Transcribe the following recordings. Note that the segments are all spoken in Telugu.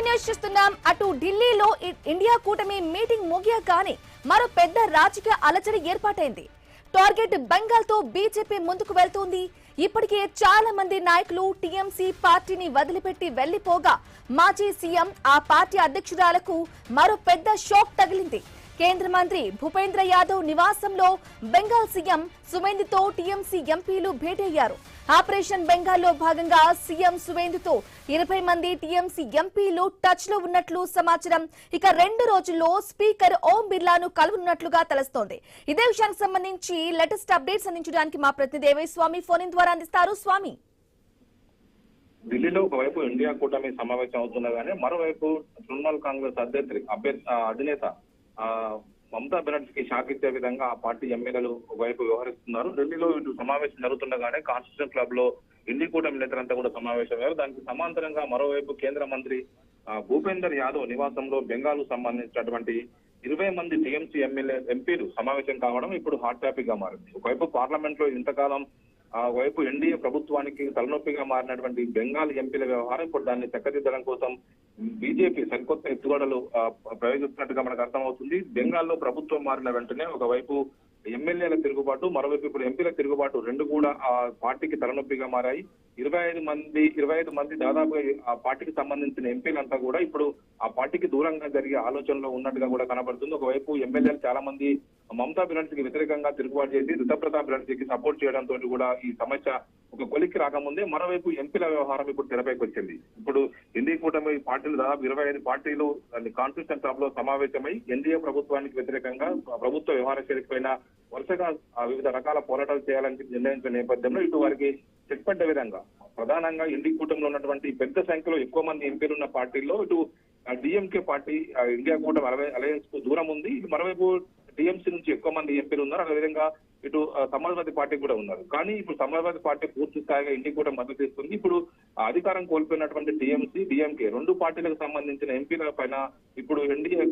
న్యూస్ చూస్తున్నాం. అటు ఢిల్లీలో ఇండియా కూటమి మీటింగ్ ముగియగానే మరో పెద్ద రాజకీయ అలజడి ఏర్పాటైంది. టార్గెట్ బెంగాల్ తో బీజేపీ ముందుకు వెళ్తోంది. ఇప్పటికే చాలా మంది నాయకులు టీఎంసీ పార్టీని వదిలిపెట్టి వెళ్లిపోగా మాజీ సీఎం ఆ పార్టీ అధ్యక్షురాలకు మరో పెద్ద షాక్ తగిలింది. కేంద్ర మంత్రి భూపేంద్ర యాదవ్ నివాసంలో బెంగాల్ సీఎం సువేందుతో టీఎంసీ ఎంపీలు భేటయ్యారు. ఆపరేషన్ బెంగాల్లో భాగంగా సీఎం సువేందుతో 20 మంది టీఎంసీ ఎంపీలు టచ్ లో ఉన్నట్లు సమాచారం. ఇక 2 రోజుల్లో స్పీకర్ ఓం బిర్లాను కలవనున్నట్లుగా తెలుస్తోంది. ఇదే విషయానికి సంబంధించి లేటెస్ట్ అప్డేట్స్ అందించడానికి మా ప్రతినిధి దేవేస్వామి ఫోన్ ఇన్ ద్వారా అందిస్తారు. స్వామి, ఢిల్లీలో ఒకవైపు ఇండియా కూటమి సమావేశం అవుతుండగానే మరోవైపు తృణమూల్ కాంగ్రెస్ అధినేత మమతా బెనర్జీకి షాక్ ఇచ్చే విధంగా ఆ పార్టీ ఎమ్మెల్యేలు ఒకవైపు వ్యవహరిస్తున్నారు. ఢిల్లీలో ఇటు సమావేశం జరుగుతుండగానే కాన్స్టిట్యూషన్ క్లబ్ లో ఇండి కూటమి నేతలంతా కూడా సమావేశమయ్యారు. దానికి సమాంతరంగా మరోవైపు కేంద్ర మంత్రి భూపేందర్ యాదవ్ నివాసంలో బెంగాల్ సంబంధించినటువంటి 20 మంది టీఎంసీ ఎంపీలు సమావేశం కావడం ఇప్పుడు హాట్ టాపిక్ గా మారింది. ఒకవైపు పార్లమెంట్ లో ఇంతకాలం వైపు ఎన్డీఏ ప్రభుత్వానికి తలనొప్పిగా మారినటువంటి బెంగాల్ ఎంపీల వ్యవహారం ఇప్పుడు దాన్ని చక్కదిద్దడం కోసం బీజేపీ సరికొత్త ఎత్తుగడలు ప్రయోగిస్తున్నట్టుగా మనకు అర్థమవుతుంది. బెంగాల్లో ప్రభుత్వం మారిన వెంటనే ఒకవైపు ఎమ్మెల్యేల తిరుగుబాటు, మరోవైపు ఇప్పుడు ఎంపీల తిరుగుబాటు రెండు కూడా ఆ పార్టీకి తలనొప్పిగా మారాయి. 25 మంది దాదాపుగా ఆ పార్టీకి సంబంధించిన ఎంపీలంతా కూడా ఇప్పుడు ఆ పార్టీకి దూరంగా జరిగే ఆలోచనలో ఉన్నట్టుగా కూడా కనబడుతుంది. ఒకవైపు ఎమ్మెల్యేలు చాలా మంది మమతా బెనర్జీకి వ్యతిరేకంగా తిరుగుబాటు చేసి రుతప్రతాప్ బెనర్జీకి సపోర్ట్ చేయడంతో కూడా ఈ సమస్య ఒక కొలిక్కి రాకముందే మరోవైపు ఎంపీల వ్యవహారం ఇప్పుడు తెరపైకి వచ్చింది. ఇప్పుడు ఎన్డీఏ కూటమి పార్టీలు దాదాపు 25 పార్టీలు కాన్స్టిట్యూషన్ సభ లో సమావేశమై ఎన్డీఏ ప్రభుత్వానికి వ్యతిరేకంగా ప్రభుత్వ వ్యవహార శైలిపైన వరుసగా వివిధ రకాల పోరాటాలు చేయాలని నిర్ణయించిన నేపథ్యంలో ఇటు వారికి చెక్పడ్డ విధంగా ప్రధానంగా ఎన్డీ కూటమిలో ఉన్నటువంటి పెద్ద సంఖ్యలో ఎక్కువ మంది ఎంపీలు ఉన్న పార్టీల్లో ఇటు డిఎంకే పార్టీ ఇండియా కూటమి అలయన్స్ కు దూరం ఉంది. మరోవైపు టీఎంసీ నుంచి ఎక్కువ మంది ఎంపీలు ఉన్నారు. అదేవిధంగా ఇటు సమాజ్వాదీ పార్టీ కూడా ఉన్నారు. కానీ ఇప్పుడు సమాజ్వాదీ పార్టీ పూర్తి స్థాయిగా ఇండి కూడా మద్దతు ఇస్తుంది. ఇప్పుడు అధికారం కోల్పోయినటువంటి టీఎంసీ డిఎంకే రెండు పార్టీలకు సంబంధించిన ఎంపీల పైన ఇప్పుడు ఎన్డీఏ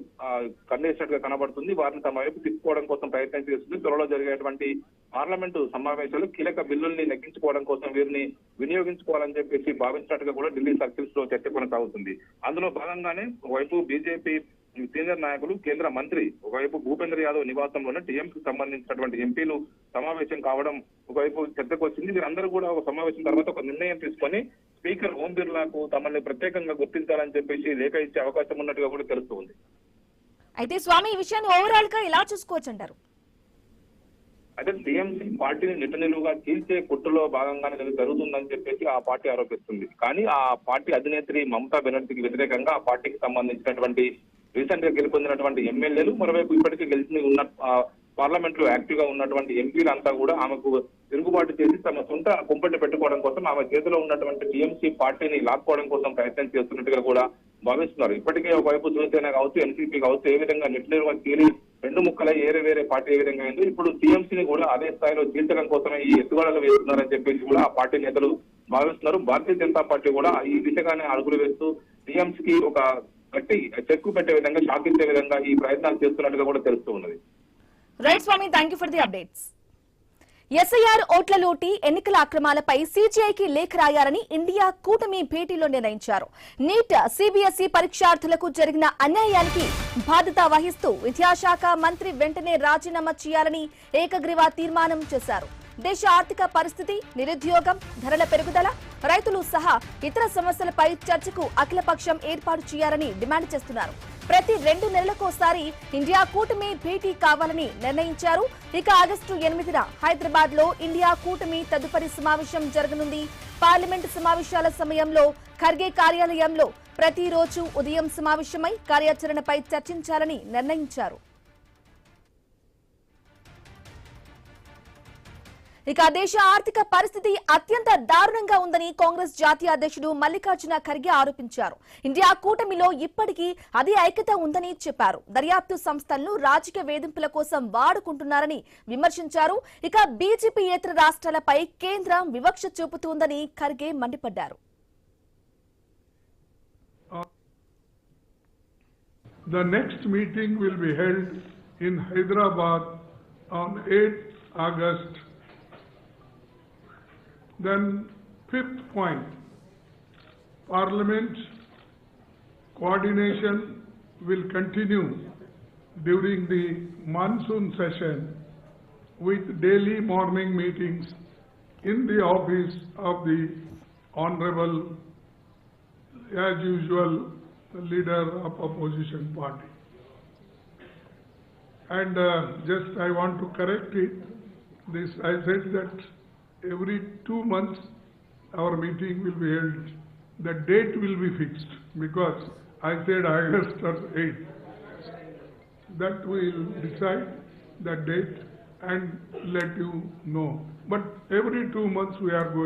కన్నేసినట్టుగా కనబడుతుంది. వారిని తమ వైపు తిప్పుకోవడం కోసం ప్రయత్నం చేస్తుంది. త్వరలో జరిగేటువంటి పార్లమెంటు సమావేశాలు కీలక బిల్లుల్ని నెగ్గించుకోవడం కోసం వీరిని వినియోగించుకోవాలని చెప్పేసి భావించినట్టుగా కూడా ఢిల్లీ సర్కిల్స్ లో చర్చ కొనసాగుతుంది. అందులో భాగంగానే ఒకవైపు బీజేపీ సీనియర్ నాయకులు కేంద్ర మంత్రి ఒకవైపు భూపేంద్ర యాదవ్ నివాసంలోనే టీఎంసీకి సంబంధించినటువంటి ఎంపీలు సమావేశం కావడం ఒకవైపు చర్చకు వచ్చింది. వీరందరూ కూడా ఒక సమావేశం తర్వాత ఒక నిర్ణయం తీసుకొని స్పీకర్ ఓం బిర్లాకు తమని ప్రత్యేకంగా గుర్తించాలని చెప్పేసి లేఖ ఇచ్చే అవకాశం ఉన్నట్టుగా కూడా తెలుస్తుంది. అయితే స్వామి, ఈ విషయాన్ని ఓవరాల్ గా ఎలా చూసుకోవచ్చు అంటారు? అయితే టీఎంసీ పార్టీని నిలువుగా చీల్చే కుట్రలో భాగంగానే జరుగుతుందని చెప్పేసి ఆ పార్టీ ఆరోపిస్తుంది. కానీ ఆ పార్టీ అధినేత్రి మమతా బెనర్జీకి వ్యతిరేకంగా ఆ పార్టీకి సంబంధించినటువంటి రీసెంట్ గా గెలుపొందినటువంటి ఎమ్మెల్యేలు, మరోవైపు ఇప్పటికీ గెలిచి ఉన్న పార్లమెంట్ లో యాక్టివ్ గా ఉన్నటువంటి ఎంపీలంతా కూడా ఆమెకు తిరుగుబాటు చేసి తమ సొంత కుంపటి పెట్టుకోవడం కోసం ఆమె చేతిలో ఉన్నటువంటి టీఎంసీ పార్టీని లాక్కోవడం కోసం ప్రయత్నం చేస్తున్నట్టుగా కూడా భావిస్తున్నారు. ఇప్పటికే ఒకవైపు శివసేన కావచ్చు, ఎన్సీపీ కావచ్చు ఏ విధంగా నిట్లేరుగా చీలి 2 ముక్కలై వేరే పార్టీ ఏ విధంగా అయిందో ఇప్పుడు టీఎంసీని కూడా అదే స్థాయిలో చీల్చడం కోసమే ఈ ఎత్తుగడలు వేస్తున్నారని చెప్పేసి కూడా ఆ పార్టీ నేతలు భావిస్తున్నారు. భారతీయ జనతా పార్టీ కూడా ఈ దిశగానే అడుగులు వేస్తూ టీఎంసీకి ఒక గట్టి చెక్కు పెట్టే విధంగా, షాక్ ఇచ్చే విధంగా ఈ ప్రయత్నాలు చేస్తున్నట్టుగా కూడా తెలుస్తూ ఉన్నది. రైట్ స్వామి, thank you for the updates. SIR ఓట్ల లోటి ఎన్నికల అక్రమాలపై సీజీఐకి లేఖ రాయాలని ఇండియా కూటమి భేటీలో నిర్ణయించారు. నీట్ సిబిఎస్ఈ పరీక్షార్థులకు జరిగిన అన్యాయానికి బాధ్యత వహిస్తూ విద్యాశాఖ మంత్రి వెంటనే రాజీనామా చేయాలని ఏకగ్రీవ తీర్మానం చేశారు. దేశ ఆర్థిక పరిస్థితి, నిరుద్యోగం, ధరల పెరుగుదల, రైతులు సహా ఇతర సమస్యలపై చర్చకు అఖిలపక్షం ఏర్పాటు చేయాలని డిమాండ్ చేస్తున్నారు. ప్రతి 2 నెలలకోసారి ఇండియా కూటమి భేటీ కావాలని నిర్ణయించారు. ఇక ఆగస్టు 8న హైదరాబాద్ లో ఇండియా కూటమి తదుపరి సమావేశం జరగనుంది. పార్లమెంటు సమావేశాల సమయంలో ఖర్గే కార్యాలయంలో ప్రతిరోజు ఉదయం సమావేశమై కార్యాచరణపై చర్చించాలని నిర్ణయించారు. ఇక దేశ ఆర్థిక పరిస్థితి అత్యంత దారుణంగా ఉందని కాంగ్రెస్ జాతీయ అధ్యక్షుడు మల్లికార్జున ఖర్గే ఆరోపించారు. ఇండియా కూటమిలో ఇప్పటికీ అదే ఐక్యత ఉందని చెప్పారు. దర్యాప్తు సంస్థలను రాజకీయ వేధింపుల కోసం వాడుకుంటున్నారని విమర్శించారు. ఇక బీజేపీయేతర రాష్ట్రాలపై కేంద్రం వివక్ష చూపుతోందని ఖర్గే మండిపడ్డారు. The next meeting will be held in Hyderabad on 8th August. Then 5th point, Parliament coordination will continue during the monsoon session with daily morning meetings in the office of the Honorable, as usual, leader of opposition party. And just I want to correct it. This I said that every 2 months our meeting will be held. The date will be fixed because I said August 8th. That we will decide the date and let you know. But every 2 months we are going